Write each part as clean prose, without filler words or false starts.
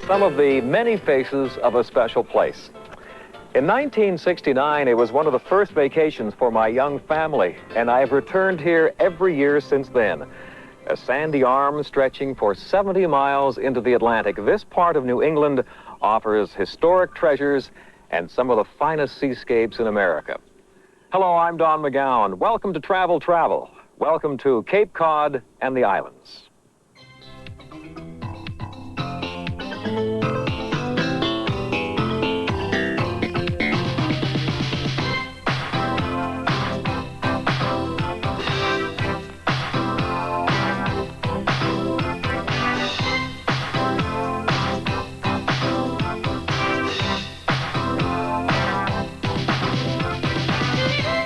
some of the many faces of a special place. In 1969, it was one of the first vacations for my young family, and I've returned here every year since then. A sandy arm stretching for 70 miles into the Atlantic, this part of New England offers historic treasures and some of the finest seascapes in America. Hello, I'm Don McGowan. Welcome to Travel Travel. Welcome to Cape Cod and the islands.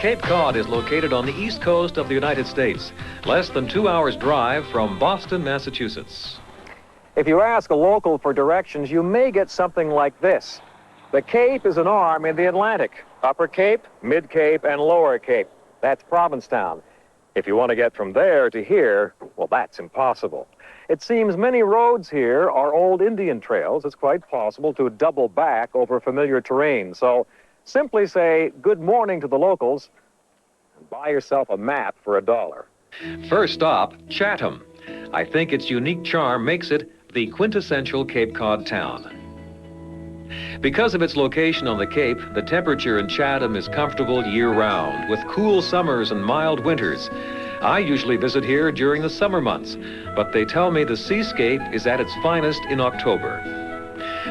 Cape Cod is located on the east coast of the United States, less than 2 hours' drive from Boston, Massachusetts. If you ask a local for directions, you may get something like this. The Cape is an arm in the Atlantic. Upper Cape, Mid Cape, and Lower Cape. That's Provincetown. If you want to get from there to here, well, that's impossible. It seems many roads here are old Indian trails. It's quite possible to double back over familiar terrain. So simply say good morning to the locals and buy yourself a map for $1. First stop, Chatham. I think its unique charm makes it the quintessential Cape Cod town. Because of its location on the Cape, the temperature in Chatham is comfortable year-round, with cool summers and mild winters. I usually visit here during the summer months, but they tell me the seascape is at its finest in October.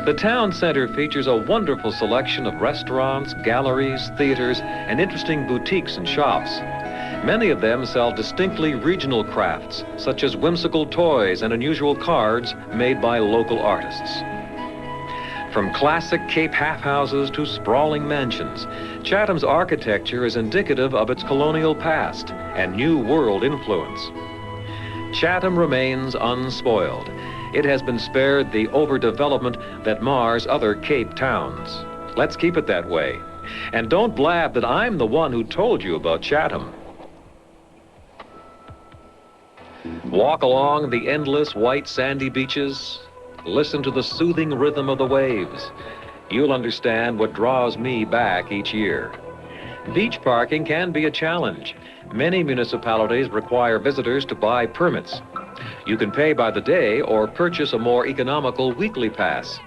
The town center features a wonderful selection of restaurants, galleries, theaters, and interesting boutiques and shops. Many of them sell distinctly regional crafts, such as whimsical toys and unusual cards made by local artists. From classic Cape half houses to sprawling mansions, Chatham's architecture is indicative of its colonial past and New World influence. Chatham remains unspoiled. It has been spared the overdevelopment that mars other Cape towns. Let's keep it that way. And don't blab that I'm the one who told you about Chatham. Walk along the endless white sandy beaches. Listen to the soothing rhythm of the waves. You'll understand what draws me back each year. Beach parking can be a challenge. Many municipalities require visitors to buy permits. You can pay by the day or purchase a more economical weekly pass.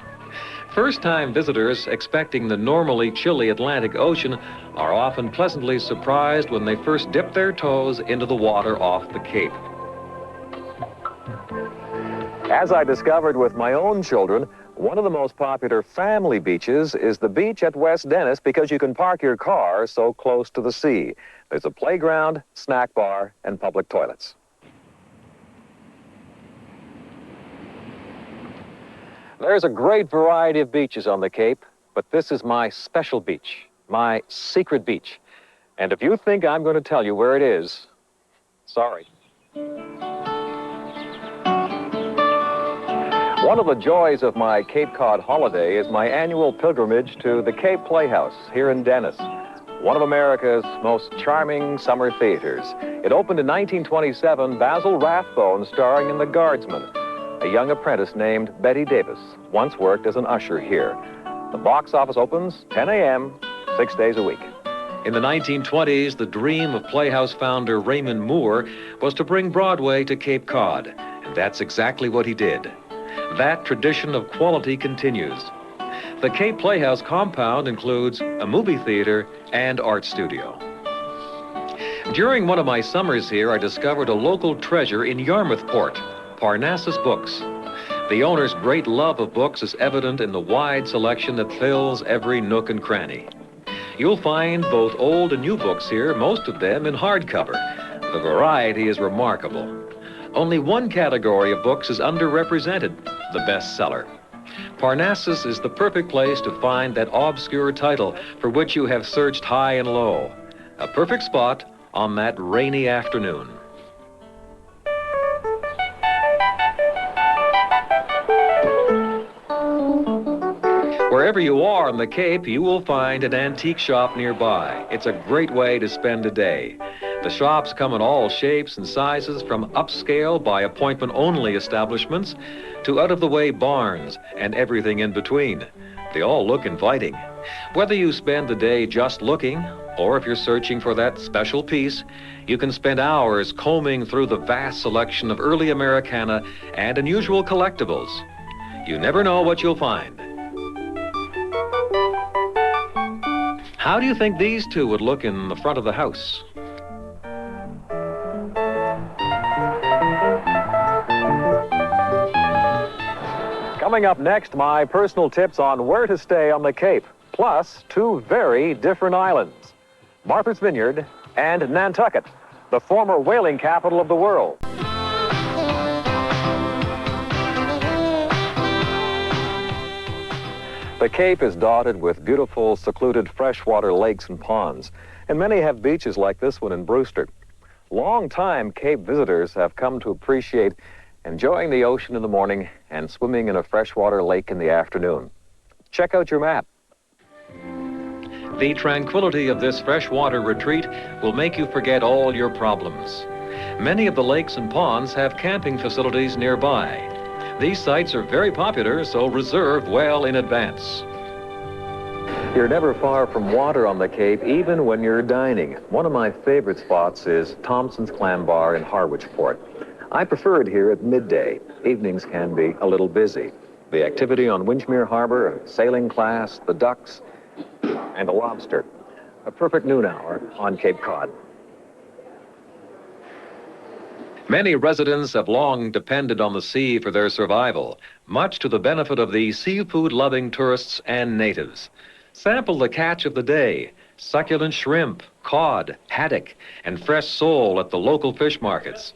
First-time visitors expecting the normally chilly Atlantic Ocean are often pleasantly surprised when they first dip their toes into the water off the Cape. As I discovered with my own children, one of the most popular family beaches is the beach at West Dennis because you can park your car so close to the sea. There's a playground, snack bar, and public toilets. There's a great variety of beaches on the Cape, but this is my special beach, my secret beach. And if you think I'm going to tell you where it is, sorry. One of the joys of my Cape Cod holiday is my annual pilgrimage to the Cape Playhouse here in Dennis, one of America's most charming summer theaters. It opened in 1927, Basil Rathbone starring in The Guardsman. A young apprentice named Betty Davis once worked as an usher here. The box office opens 10 a.m., 6 days a week. In the 1920s, the dream of Playhouse founder Raymond Moore was to bring Broadway to Cape Cod, and that's exactly what he did. That tradition of quality continues. The Cape Playhouse compound includes a movie theater and art studio. During one of my summers here, I discovered a local treasure in Yarmouthport, Parnassus Books. The owner's great love of books is evident in the wide selection that fills every nook and cranny. You'll find both old and new books here, most of them in hardcover. The variety is remarkable. Only one category of books is underrepresented, the bestseller. Parnassus is the perfect place to find that obscure title for which you have searched high and low. A perfect spot on that rainy afternoon. Wherever you are on the Cape, you will find an antique shop nearby. It's a great way to spend a day. The shops come in all shapes and sizes, from upscale by appointment-only establishments to out-of-the-way barns and everything in between. They all look inviting. Whether you spend the day just looking, or if you're searching for that special piece, you can spend hours combing through the vast selection of early Americana and unusual collectibles. You never know what you'll find. How do you think these two would look in the front of the house? Coming up next, my personal tips on where to stay on the Cape, plus two very different islands, Martha's Vineyard and Nantucket, the former whaling capital of the world. The Cape is dotted with beautiful, secluded freshwater lakes and ponds, and many have beaches like this one in Brewster. Long-time Cape visitors have come to appreciate enjoying the ocean in the morning and swimming in a freshwater lake in the afternoon. Check out your map. The tranquility of this freshwater retreat will make you forget all your problems. Many of the lakes and ponds have camping facilities nearby. These sites are very popular, so reserve well in advance. You're never far from water on the Cape, even when you're dining. One of my favorite spots is Thompson's Clam Bar in Harwichport. I prefer it here at midday. Evenings can be a little busy. The activity on Winchmere Harbor, a sailing class, the ducks, and a lobster. A perfect noon hour on Cape Cod. Many residents have long depended on the sea for their survival, much to the benefit of the seafood-loving tourists and natives. Sample the catch of the day: succulent shrimp, cod, haddock, and fresh sole at the local fish markets.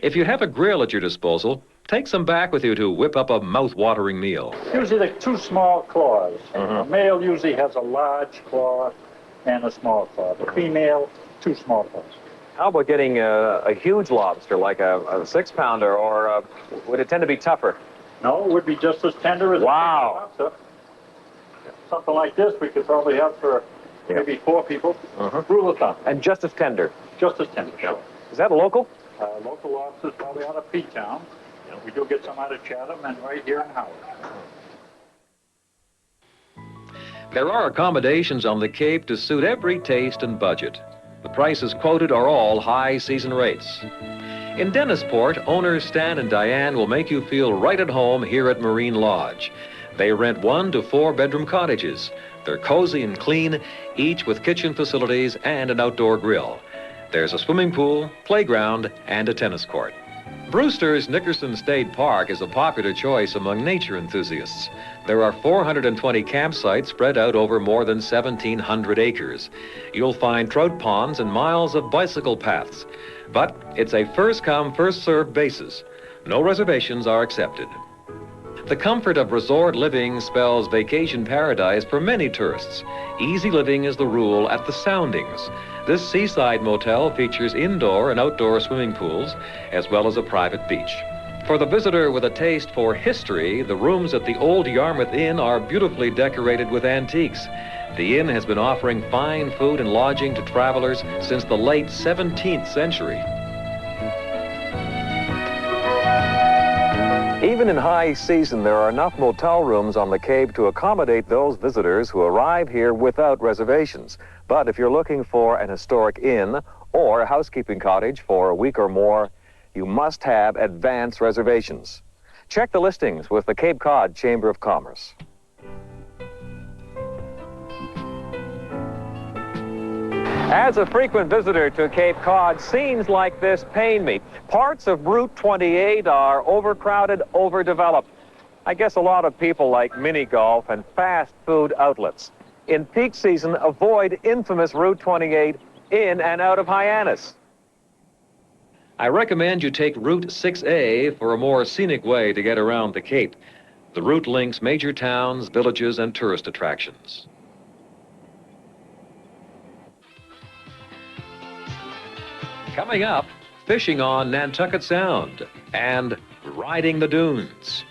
If you have a grill at your disposal, take some back with you to whip up a mouth-watering meal. Usually they're two small claws. A male usually has a large claw and a small claw. The female, two small claws. How about getting a huge lobster, like a 6-pounder, or would it tend to be tougher? No, it would be just as tender as wow. a lobster. Something like this we could probably have for maybe 4 people. Rule of thumb. And just as tender? Just as tender, sure. Is that a local? Local lobsters probably out of P-Town. We do get some out of Chatham and right here in Howard. There are accommodations on the Cape to suit every taste and budget. The prices quoted are all high season rates. In Dennisport, owners Stan and Diane will make you feel right at home here at Marine Lodge. They rent 1 to 4 bedroom cottages. They're cozy and clean, each with kitchen facilities and an outdoor grill. There's a swimming pool, playground, and a tennis court. Brewster's Nickerson State Park is a popular choice among nature enthusiasts. There are 420 campsites spread out over more than 1,700 acres. You'll find trout ponds and miles of bicycle paths. But it's a first-come, first-served basis. No reservations are accepted. The comfort of resort living spells vacation paradise for many tourists. Easy living is the rule at the Soundings. This seaside motel features indoor and outdoor swimming pools, as well as a private beach. For the visitor with a taste for history, the rooms at the Old Yarmouth Inn are beautifully decorated with antiques. The inn has been offering fine food and lodging to travelers since the late 17th century. Even in high season, there are enough motel rooms on the Cape to accommodate those visitors who arrive here without reservations. But if you're looking for an historic inn or a housekeeping cottage for a week or more, you must have advance reservations. Check the listings with the Cape Cod Chamber of Commerce. As a frequent visitor to Cape Cod, scenes like this pain me. Parts of Route 28 are overcrowded, overdeveloped. I guess a lot of people like mini golf and fast food outlets. In peak season, avoid infamous Route 28 in and out of Hyannis. I recommend you take Route 6A for a more scenic way to get around the Cape. The route links major towns, villages, and tourist attractions. Coming up, fishing on Nantucket Sound and riding the dunes.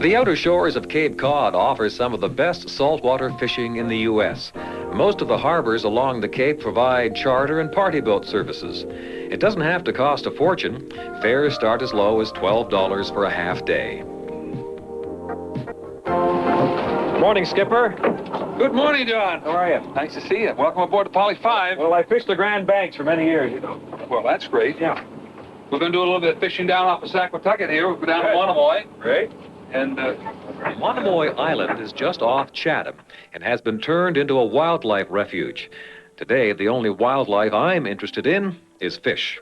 The outer shores of Cape Cod offer some of the best saltwater fishing in the U.S. Most of the harbors along the Cape provide charter and party boat services. It doesn't have to cost a fortune. Fares start as low as $12 for a half day. Morning, Skipper. Good morning, John. How are you? Nice to see you. Welcome aboard the Poly 5. Well, I fished the Grand Banks for many years, you know. Well, that's great. Yeah. We're going to do a little bit of fishing down off of Saquatucket here. We'll go down to Monomoy. Great. And, Monomoy Island is just off Chatham and has been turned into a wildlife refuge. Today, the only wildlife I'm interested in is fish.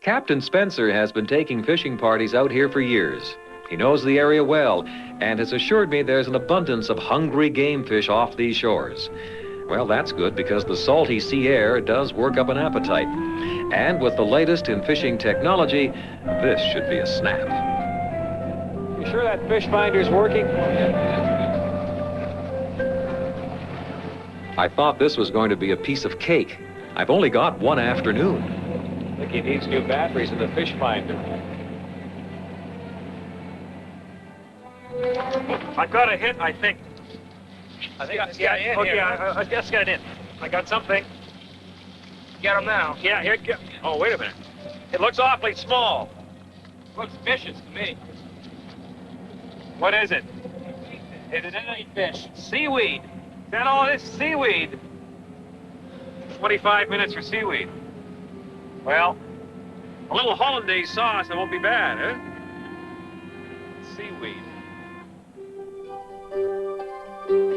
Captain Spencer has been taking fishing parties out here for years. He knows the area well and has assured me there's an abundance of hungry game fish off these shores. Well, that's good because the salty sea air does work up an appetite. And with the latest in fishing technology, this should be a snap. You sure that fish finder's working? I thought this was going to be a piece of cake. I've only got one afternoon. I think he needs new batteries in the fish finder. I got a hit, I think. I just got it in. I got something. Get them now. Yeah, here. Oh, wait a minute. It looks awfully small. Looks vicious to me. What is it? It ain't fish. Seaweed. Is that all this seaweed? 25 minutes for seaweed. Well, a little hollandaise sauce, it won't be bad, huh? Seaweed.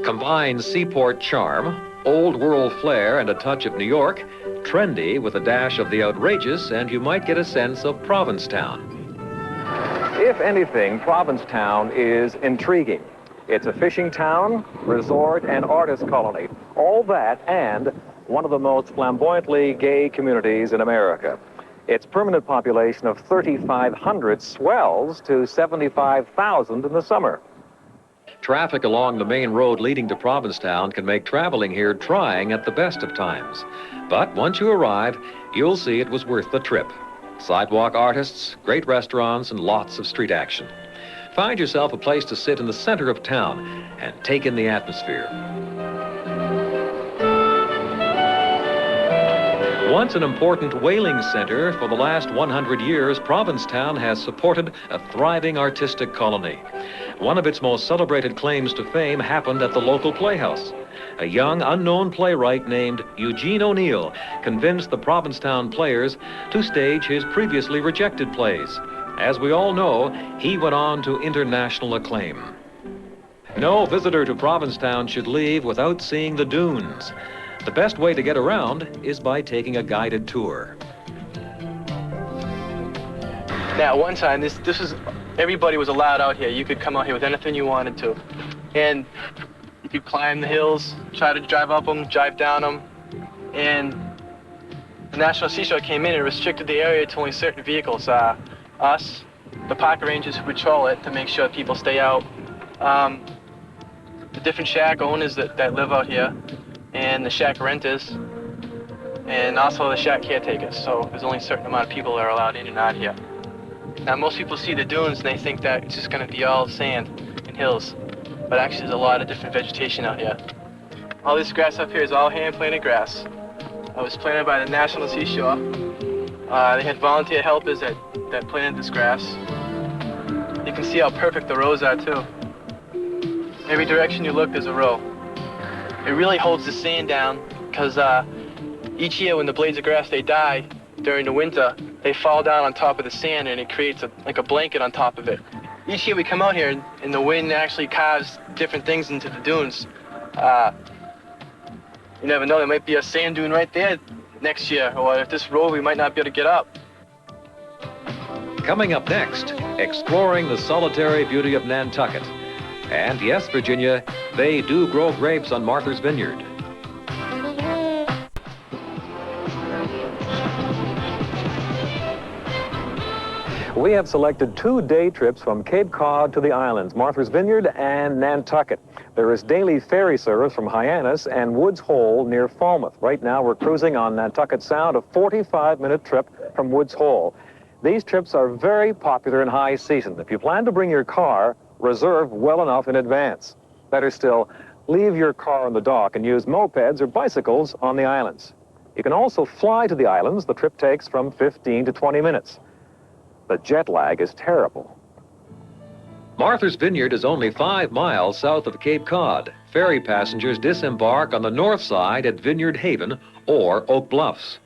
Combine seaport charm, old world flair, and a touch of New York, trendy with a dash of the outrageous, and you might get a sense of Provincetown. If anything, Provincetown is intriguing. It's a fishing town, resort, and artist colony. All that and one of the most flamboyantly gay communities in America. Its permanent population of 3,500 swells to 75,000 in the summer. Traffic along the main road leading to Provincetown can make traveling here trying at the best of times. But once you arrive, you'll see it was worth the trip. Sidewalk artists, great restaurants, and lots of street action. Find yourself a place to sit in the center of town and take in the atmosphere. Once an important whaling center, for the last 100 years, Provincetown has supported a thriving artistic colony. One of its most celebrated claims to fame happened at the local playhouse. A young, unknown playwright named Eugene O'Neill convinced the Provincetown players to stage his previously rejected plays. As we all know, he went on to international acclaim. No visitor to Provincetown should leave without seeing the dunes. The best way to get around is by taking a guided tour. Now, at one time, this was, everybody was allowed out here. You could come out here with anything you wanted to. And you could climb the hills, try to drive up them, drive down them. And the National Seashore came in and restricted the area to only certain vehicles. Us, the park rangers who patrol it to make sure people stay out, the different shack owners that live out here, and the shack renters, and also the shack caretakers. So there's only a certain amount of people that are allowed in and out here. Now, most people see the dunes and they think that it's just going to be all sand and hills, but actually there's a lot of different vegetation out here. All this grass up here is all hand-planted grass. It was planted by the National Seashore. They had volunteer helpers that planted this grass. You can see how perfect the rows are, too. Every direction you look, there's a row. It really holds the sand down because each year when the blades of grass, they die during the winter, they fall down on top of the sand and it creates like a blanket on top of it. Each year we come out here and the wind actually carves different things into the dunes. You never know, there might be a sand dune right there next year, or if this road we might not be able to get up. Coming up next, exploring the solitary beauty of Nantucket. And yes, Virginia, they do grow grapes on Martha's Vineyard. We have selected 2 day trips from Cape Cod to the islands, Martha's Vineyard and Nantucket. There is daily ferry service from Hyannis and Woods Hole near Falmouth. Right now we're cruising on Nantucket Sound, a 45-minute trip from Woods Hole. These trips are very popular in high season. If you plan to bring your car, reserve well enough in advance. Better still, leave your car on the dock and use mopeds or bicycles on the islands. You can also fly to the islands. The trip takes from 15 to 20 minutes. The jet lag is terrible. Martha's Vineyard is only 5 miles south of Cape Cod. Ferry passengers disembark on the north side at Vineyard Haven or Oak Bluffs.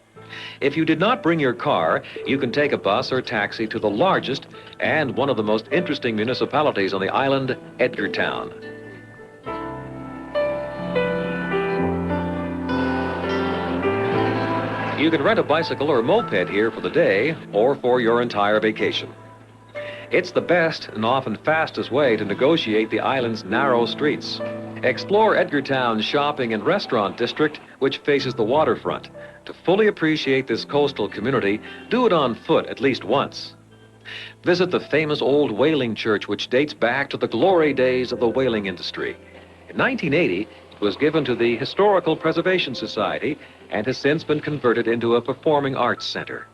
If you did not bring your car, you can take a bus or taxi to the largest and one of the most interesting municipalities on the island, Edgartown. You can rent a bicycle or moped here for the day or for your entire vacation. It's the best and often fastest way to negotiate the island's narrow streets. Explore Edgartown's shopping and restaurant district, which faces the waterfront. To fully appreciate this coastal community, do it on foot at least once. Visit the famous old whaling church, which dates back to the glory days of the whaling industry. In 1980, it was given to the Historical Preservation Society and has since been converted into a performing arts center.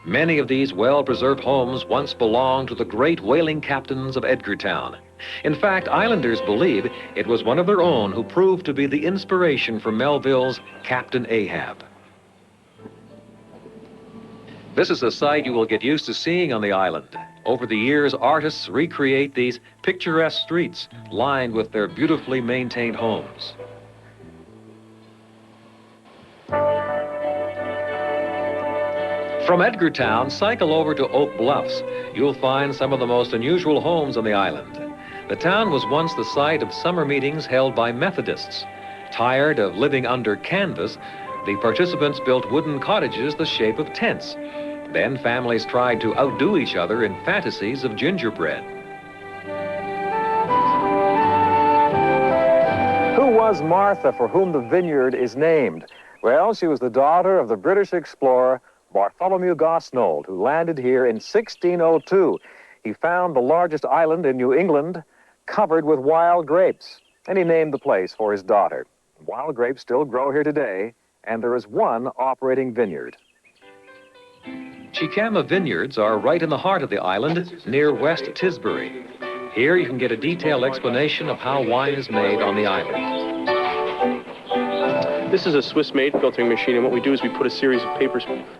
Many of these well-preserved homes once belonged to the great whaling captains of Edgartown. In fact, islanders believe it was one of their own who proved to be the inspiration for Melville's Captain Ahab. This is a sight you will get used to seeing on the island. Over the years, artists recreate these picturesque streets lined with their beautifully maintained homes. From Edgartown, cycle over to Oak Bluffs. You'll find some of the most unusual homes on the island. The town was once the site of summer meetings held by Methodists. Tired of living under canvas, the participants built wooden cottages the shape of tents. Then families tried to outdo each other in fantasies of gingerbread. Who was Martha, for whom the vineyard is named? Well, she was the daughter of the British explorer Bartholomew Gosnold, who landed here in 1602. He found the largest island in New England covered with wild grapes, and he named the place for his daughter. Wild grapes still grow here today, and there is one operating vineyard. Chicama Vineyards are right in the heart of the island, near West Tisbury. Here you can get a detailed explanation of how wine is made on the island. This is a Swiss-made filtering machine, and what we do is we put a series of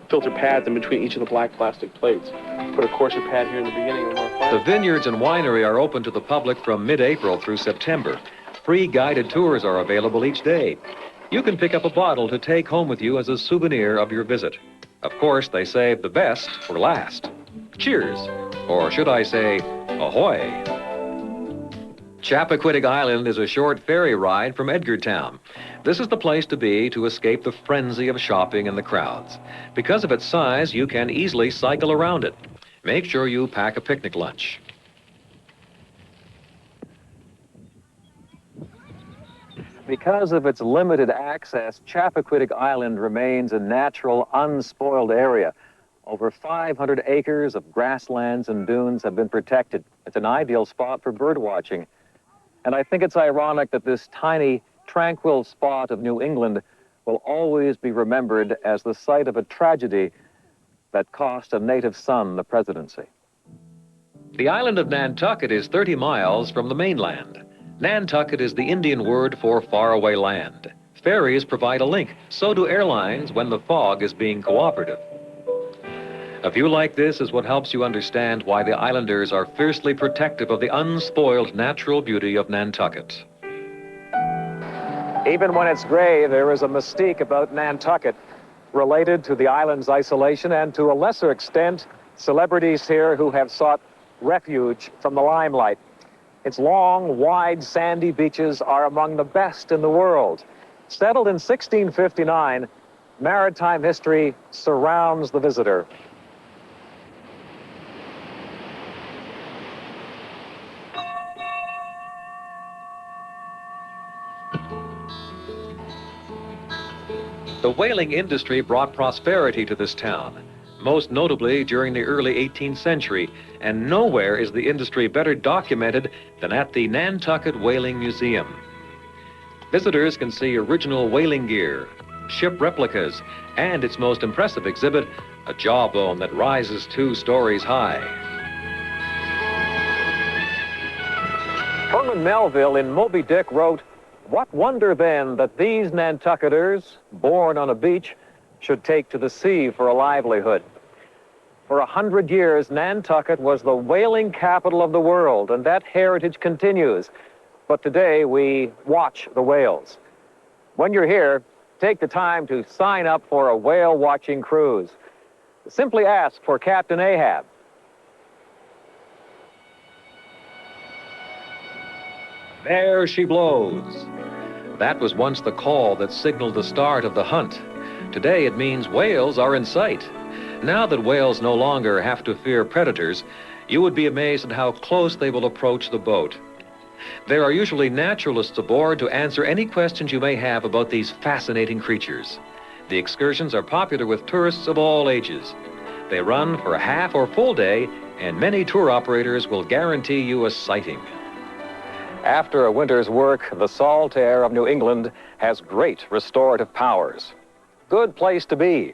filter pads in between each of the black plastic plates. Put a coarser pad here in the beginning and more fine. The vineyards and winery are open to the public from mid-April through September. Free guided tours are available each day. You can pick up a bottle to take home with you as a souvenir of your visit. Of course, they save the best for last. Cheers, or should I say, ahoy. Chappaquiddick Island is a short ferry ride from Edgartown. This is the place to be to escape the frenzy of shopping and the crowds. Because of its size, you can easily cycle around it. Make sure you pack a picnic lunch. Because of its limited access, Chappaquiddick Island remains a natural, unspoiled area. Over 500 acres of grasslands and dunes have been protected. It's an ideal spot for bird watching. And I think it's ironic that this tiny, tranquil spot of New England will always be remembered as the site of a tragedy that cost a native son the presidency. The island of Nantucket is 30 miles from the mainland. Nantucket is the Indian word for faraway land. Ferries provide a link, so do airlines when the fog is being cooperative. A view like this is what helps you understand why the islanders are fiercely protective of the unspoiled natural beauty of Nantucket. Even when it's gray, there is a mystique about Nantucket related to the island's isolation and, to a lesser extent, celebrities here who have sought refuge from the limelight. Its long, wide, sandy beaches are among the best in the world. Settled in 1659, maritime history surrounds the visitor. The whaling industry brought prosperity to this town, most notably during the early 18th century, and nowhere is the industry better documented than at the Nantucket Whaling Museum. Visitors can see original whaling gear, ship replicas, and its most impressive exhibit, a jawbone that rises 2 stories high. Norman Melville in Moby Dick wrote, "What wonder then that these Nantucketers, born on a beach, should take to the sea for a livelihood." For 100 years, Nantucket was the whaling capital of the world, and that heritage continues. But today, we watch the whales. When you're here, take the time to sign up for a whale-watching cruise. Simply ask for Captain Ahab. There she blows. That was once the call that signaled the start of the hunt. Today it means whales are in sight. Now that whales no longer have to fear predators, you would be amazed at how close they will approach the boat. There are usually naturalists aboard to answer any questions you may have about these fascinating creatures. The excursions are popular with tourists of all ages. They run for a half or full day, and many tour operators will guarantee you a sighting. After a winter's work, the salt air of New England has great restorative powers. Good place to be.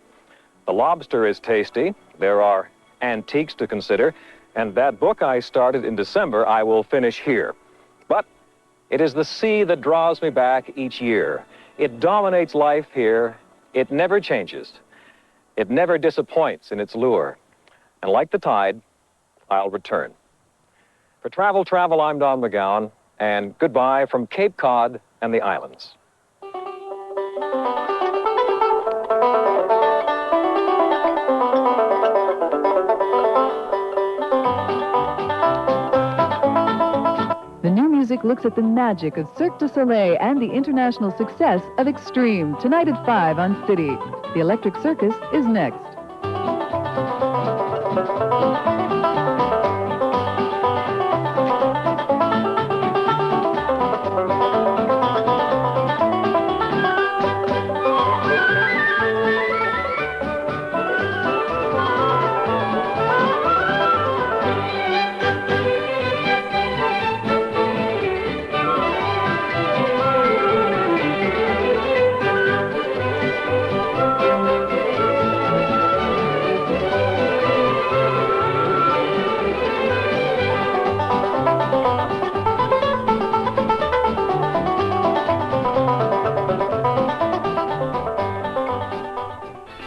The lobster is tasty, there are antiques to consider, and that book I started in December I will finish here. But it is the sea that draws me back each year. It dominates life here. It never changes. It never disappoints in its lure. And like the tide, I'll return. For Travel, I'm Don McGowan, and goodbye from Cape Cod and the islands. The new music looks at the magic of Cirque du Soleil and the international success of Extreme, tonight at 5 on City. The Electric Circus is next.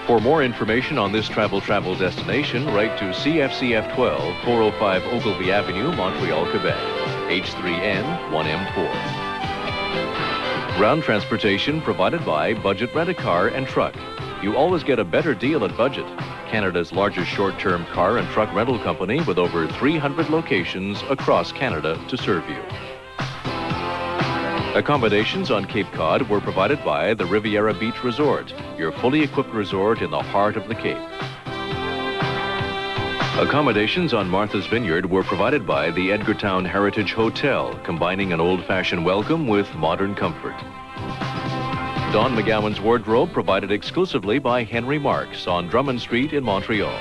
For more information on this travel destination, write to CFCF 12, 405 Ogilvy Avenue, Montreal, Quebec, H3N 1M4. Ground transportation provided by Budget Rent-A-Car and Truck. You always get a better deal at Budget, Canada's largest short-term car and truck rental company with over 300 locations across Canada to serve you. Accommodations on Cape Cod were provided by the Riviera Beach Resort, your fully equipped resort in the heart of the Cape. Accommodations on Martha's Vineyard were provided by the Edgartown Heritage Hotel, combining an old-fashioned welcome with modern comfort. Don McGowan's wardrobe provided exclusively by Henry Marks on Drummond Street in Montreal.